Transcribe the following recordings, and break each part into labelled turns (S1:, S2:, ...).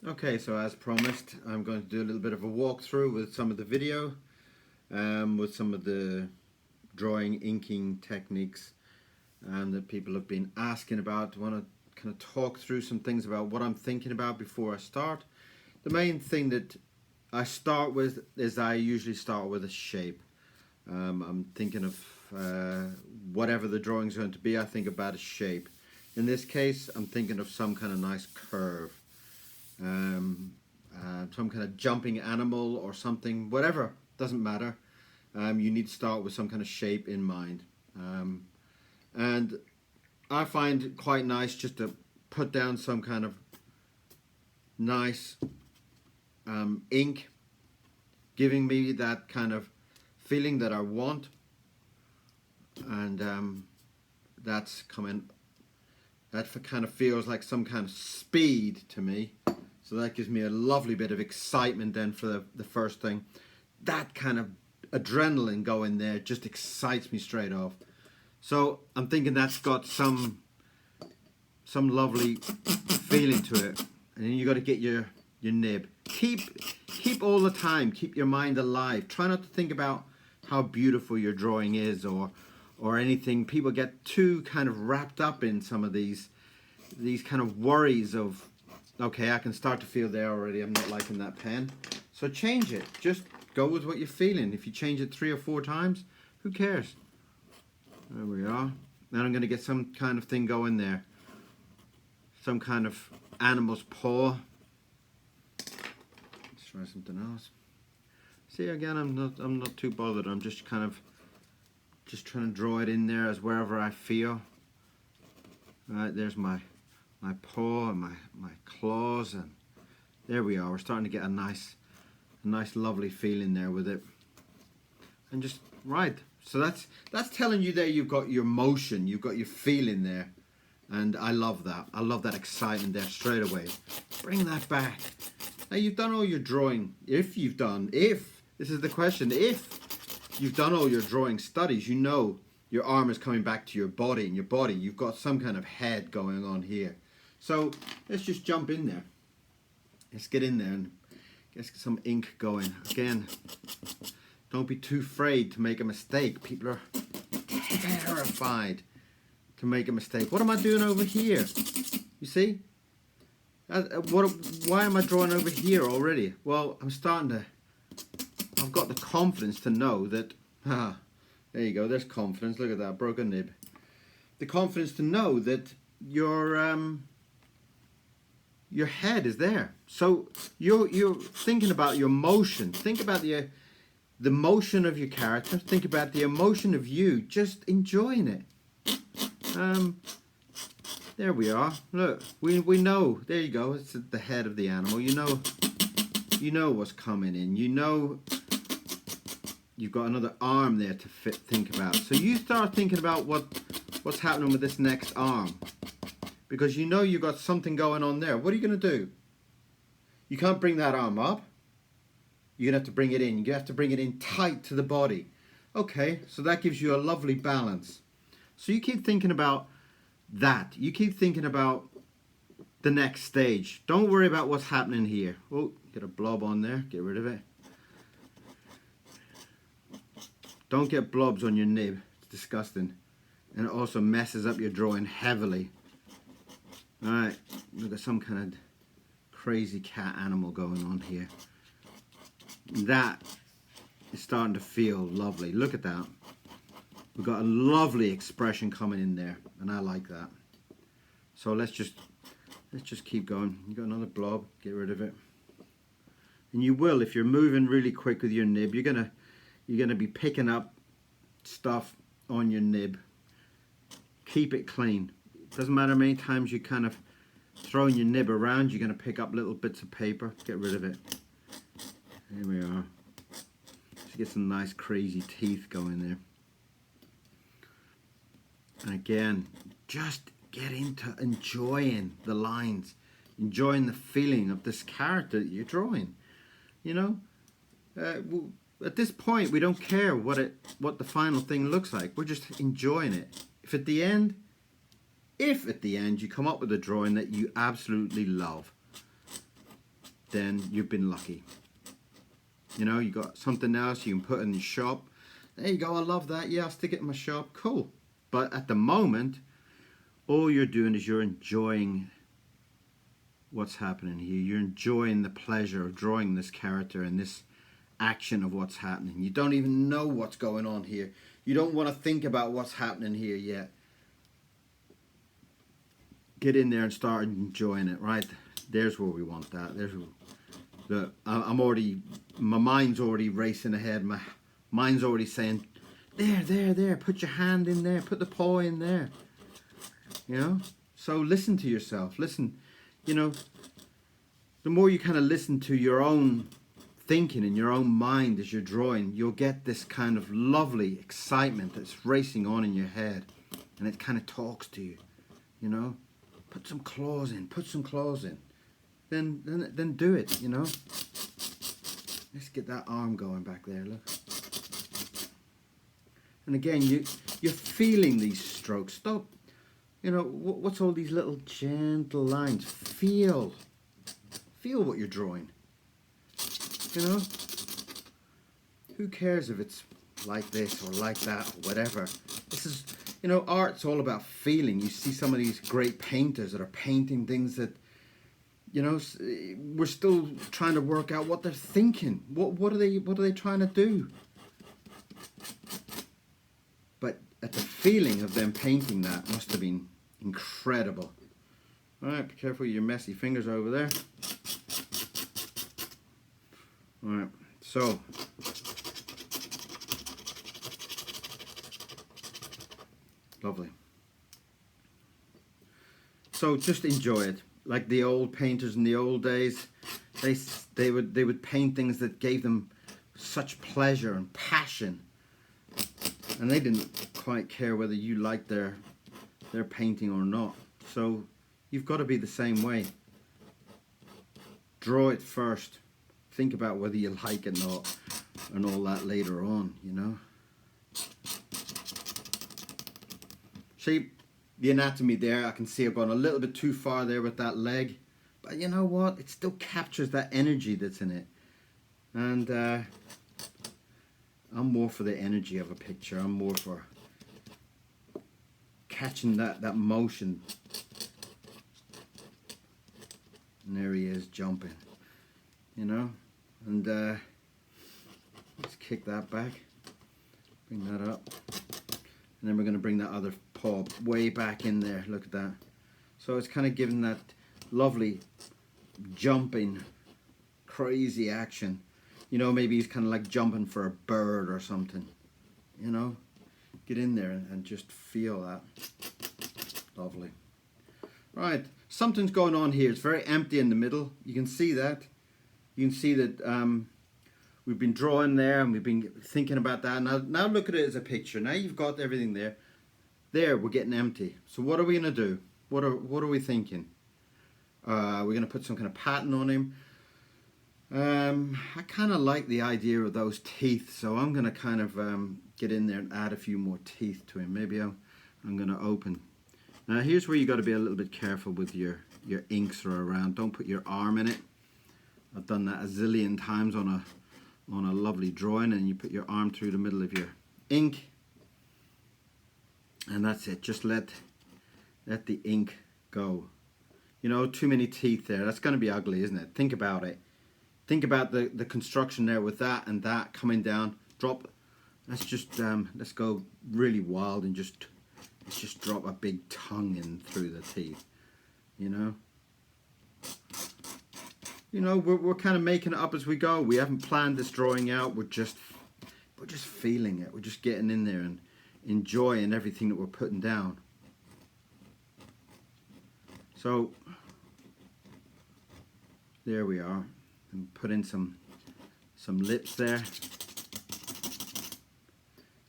S1: Okay, so as promised, I'm going to do a little bit of a walkthrough with some of the video, with some of the drawing, inking techniques that people have been asking about. I want to kind of talk through some things about what I'm thinking about before I start. The main thing that I start with is I usually start with a shape. I'm thinking of whatever the drawing's going to be, I think about a shape. In this case, I'm thinking of some kind of nice curve. Some kind of jumping animal or something, whatever, doesn't matter. You need to start with some kind of shape in mind. And I find it quite nice just to put down some kind of nice ink, giving me that kind of feeling that I want. And that's coming, that kind of feels like some kind of speed to me. So that gives me a lovely bit of excitement then for the first thing. That kind of adrenaline going there just excites me straight off. So I'm thinking that's got some lovely feeling to it. And then you got to get your nib. Keep all the time, keep your mind alive. Try not to think about how beautiful your drawing is or anything. People get too kind of wrapped up in some of these kind of worries of, okay, I can start to feel there already, I'm not liking that pen. So change it. Just go with what you're feeling. If you change it 3 or 4 times, who cares? There we are. Now I'm going to get some kind of thing going there. Some kind of animal's paw. Let's try something else. See, again, I'm not too bothered. I'm just kind of trying to draw it in there as wherever I feel. Alright, there's my paw and my claws, and there we are. We're starting to get a nice lovely feeling there with it. And just right. So that's telling you there you've got your motion, you've got your feeling there. And I love that. I love that excitement there straight away. Bring that back. Now you've done all your drawing. If this is the question, if you've done all your drawing studies, you know your arm is coming back to your body, and your body, you've got some kind of head going on here. So let's just jump in there. Let's get in there and get some ink going. Again, don't be too afraid to make a mistake. People are terrified to make a mistake. What am I doing over here? You see? Why am I drawing over here already? Well, I've got the confidence to know that, there you go, there's confidence. Look at that, broken nib. The confidence to know that your head is there. So you're thinking about your motion. Think about the motion of your character. Think about the emotion of you just enjoying it. There we are. Look, we know. There you go. It's the head of the animal. You know what's coming in. You know you've got another arm there to think about. So you start thinking about what's happening with this next arm, because you know you've got something going on there. What are you going to do? You can't bring that arm up. You're going to have to bring it in. You have to bring it in tight to the body. Okay, so that gives you a lovely balance. So you keep thinking about that. You keep thinking about the next stage. Don't worry about what's happening here. Oh, get a blob on there. Get rid of it. Don't get blobs on your nib. It's disgusting. And it also messes up your drawing heavily. Alright, we've got some kind of crazy cat animal going on here. That is starting to feel lovely. Look at that. We've got a lovely expression coming in there, and I like that. So let's just keep going. You got another blob, get rid of it. And you will, if you're moving really quick with your nib, you're gonna be picking up stuff on your nib. Keep it clean. Doesn't matter how many times you kind of throwing your nib around, you're gonna pick up little bits of paper. Get rid of it. There we are. Just get some nice crazy teeth going there. And again, just get into enjoying the lines, enjoying the feeling of this character that you're drawing. You know, at this point, we don't care what the final thing looks like. We're just enjoying it. If at the end you come up with a drawing that you absolutely love, then you've been lucky. You know, you got something else you can put in your shop. There you go, I love that. Yeah, I'll stick it in my shop. Cool. But at the moment, all you're doing is you're enjoying what's happening here. You're enjoying the pleasure of drawing this character and this action of what's happening. You don't even know what's going on here. You don't want to think about what's happening here yet. Get in there and start enjoying it, right? There's where we want that. There's my mind's already racing ahead. My mind's already saying, there, put your hand in there, put the paw in there. You know? So listen to yourself. Listen, you know, the more you kind of listen to your own thinking in your own mind as you're drawing, you'll get this kind of lovely excitement that's racing on in your head, and it kind of talks to you, you know. Put some claws in, then do it, you know. Let's get that arm going back there, look. And again, you're feeling these strokes. Stop, you know, what's all these little gentle lines? Feel what you're drawing. You know, who cares if it's like this or like that or whatever. This is, you know, art's all about feeling. You see some of these great painters that are painting things that, you know, we're still trying to work out what they're thinking. What are they trying to do? But at the feeling of them painting that must have been incredible. All right, be careful with your messy fingers over there. All right, so lovely. So just enjoy it, like the old painters in the old days. They would paint things that gave them such pleasure and passion, and they didn't quite care whether you liked their painting or not. So you've got to be the same way. Draw it first. Think about whether you like it or not, and all that later on, you know. See the anatomy there. I can see I've gone a little bit too far there with that leg, but you know what? It still captures that energy that's in it, and I'm more for the energy of a picture. I'm more for catching that motion. And there he is jumping, you know. And let's kick that back, bring that up, and then we're going to bring that other paw way back in there. Look at that. So it's kind of giving that lovely jumping crazy action, you know. Maybe he's kind of like jumping for a bird or something, you know. Get in there and just feel that. Lovely. Right, something's going on here. It's very empty in the middle. You can see that. You can see that we've been drawing there and we've been thinking about that. Now look at it as a picture. Now you've got everything there. There, we're getting empty. So what are we going to do? What are we thinking? We're going to put some kind of pattern on him. I kind of like the idea of those teeth, so I'm going to kind of get in there and add a few more teeth to him. Maybe I'm going to open. Now here's where you got to be a little bit careful with your inks that are around. Don't put your arm in it. I've done that a zillion times on a lovely drawing, and you put your arm through the middle of your ink, and that's it. Just let the ink go. You know, too many teeth there. That's going to be ugly, isn't it? Think about it. Think about the construction there with that and that coming down. Drop. Let's just let's go really wild and let's just drop a big tongue in through the teeth. You know. You know, we're kind of making it up as we go. We haven't planned this drawing out. We're just feeling it. We're just getting in there and enjoying everything that we're putting down. So there we are. And put in some lips there.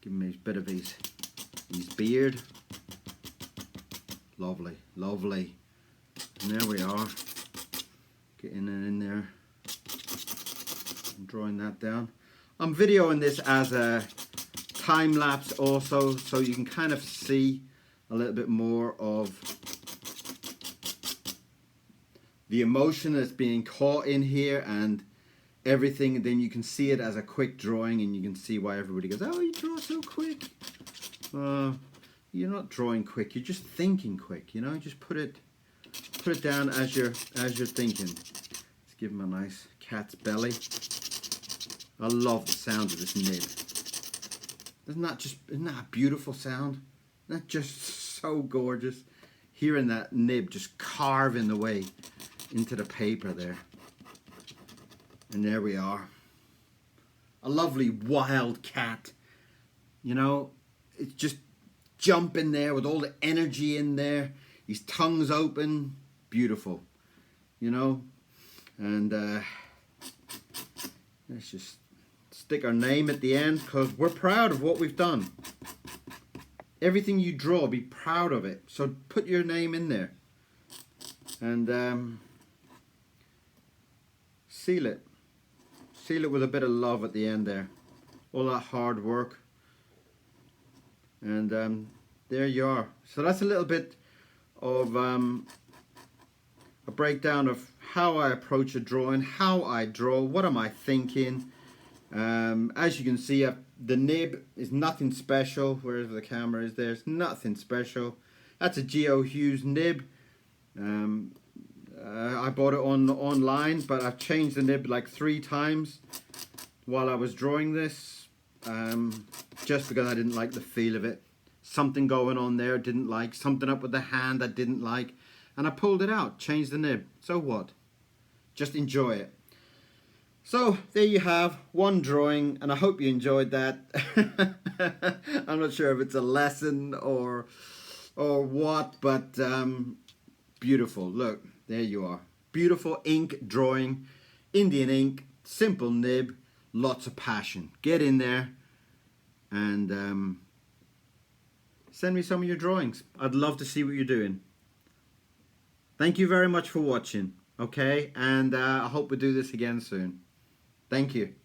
S1: Give him a bit of his beard. Lovely, lovely. And there we are. Getting it in there and drawing that down. I'm videoing this as a time lapse also, so you can kind of see a little bit more of the emotion that's being caught in here and everything, and then you can see it as a quick drawing, and you can see why everybody goes, oh, you draw so quick. You're not drawing quick, you're just thinking quick, you know. Just put it down as you're thinking. Let's give him a nice cat's belly. I love the sound of this nib. Isn't that a beautiful sound? Isn't that just so gorgeous? Hearing that nib just carving the way into the paper there. And there we are. A lovely wild cat. You know, it's just jumping there with all the energy in there. His tongue's open. Beautiful. You know? And let's just stick our name at the end, because we're proud of what we've done. Everything you draw, be proud of it. So put your name in there. And seal it. Seal it with a bit of love at the end there. All that hard work. And there you are. So that's a little bit of a breakdown of how I approach a drawing, how I draw, what am I thinking. As you can see, the nib is nothing special. Wherever the camera is there, it's nothing special. That's a Geo Hughes nib. I bought it online, but I've changed the nib like 3 times while I was drawing this, just because I didn't like the feel of it. Something going on there I didn't like, something up with the hand I didn't like, and I pulled it out, changed the nib. So what? Just enjoy it. So there you have one drawing, and I hope you enjoyed that. I'm not sure if it's a lesson or what, but beautiful. Look, there you are. Beautiful ink drawing, Indian ink, simple nib, lots of passion. Get in there and send me some of your drawings. I'd love to see what you're doing. Thank you very much for watching, okay? And I hope we do this again soon. Thank you.